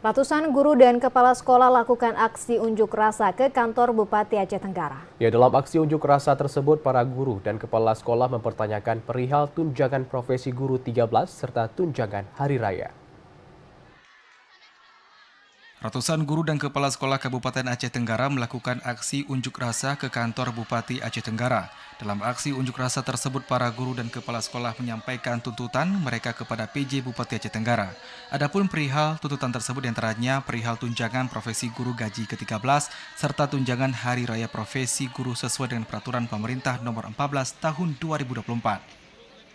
Ratusan guru dan kepala sekolah lakukan aksi unjuk rasa ke kantor Bupati Aceh Tenggara. Ya, dalam aksi unjuk rasa tersebut, para guru dan kepala sekolah mempertanyakan perihal tunjangan profesi guru 13 serta tunjangan hari raya. Ratusan guru dan kepala sekolah Kabupaten Aceh Tenggara melakukan aksi unjuk rasa ke kantor Bupati Aceh Tenggara. Dalam aksi unjuk rasa tersebut, para guru dan kepala sekolah menyampaikan tuntutan mereka kepada PJ Bupati Aceh Tenggara. Adapun perihal tuntutan tersebut diantaranya perihal tunjangan profesi guru gaji ke-13 serta tunjangan hari raya profesi guru sesuai dengan peraturan pemerintah nomor 14 tahun 2024.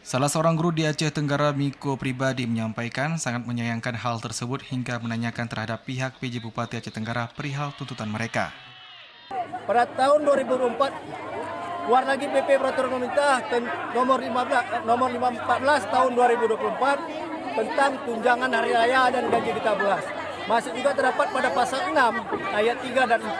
Salah seorang guru di Aceh Tenggara, Miko pribadi, menyampaikan sangat menyayangkan hal tersebut hingga menanyakan terhadap pihak PJ Bupati Aceh Tenggara perihal tuntutan mereka. Pada tahun 2004, keluar lagi PP Peraturan Pemerintah nomor 514 tahun 2024 tentang tunjangan hari raya dan gaji ke-13. Masih juga terdapat pada pasal 6 ayat 3 dan 4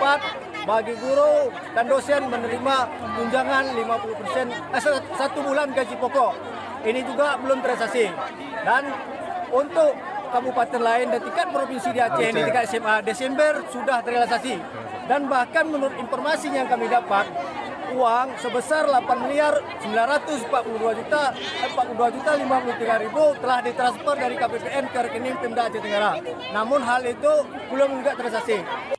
bagi guru dan dosen menerima tunjangan 50% 1 bulan gaji pokok. Ini juga belum terrealisasi. Dan untuk kabupaten lain dan tingkat provinsi di Aceh ini tingkat SMA Desember sudah terrealisasi. Dan bahkan menurut informasi yang kami dapat, uang sebesar 8.942.053.000 telah ditransfer dari KPPN ke rekening Pemda Aceh Tenggara. Namun hal itu belum juga terrealisasi.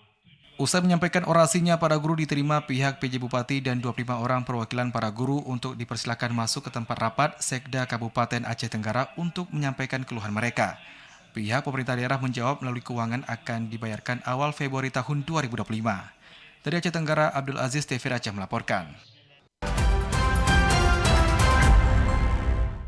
Usai menyampaikan orasinya, para guru diterima pihak PJ Bupati dan 25 orang perwakilan para guru untuk dipersilakan masuk ke tempat rapat Sekda Kabupaten Aceh Tenggara untuk menyampaikan keluhan mereka. Pihak pemerintah daerah menjawab melalui keuangan akan dibayarkan awal Februari tahun 2025. Dari Aceh Tenggara, Abdul Aziz TV Aceh melaporkan.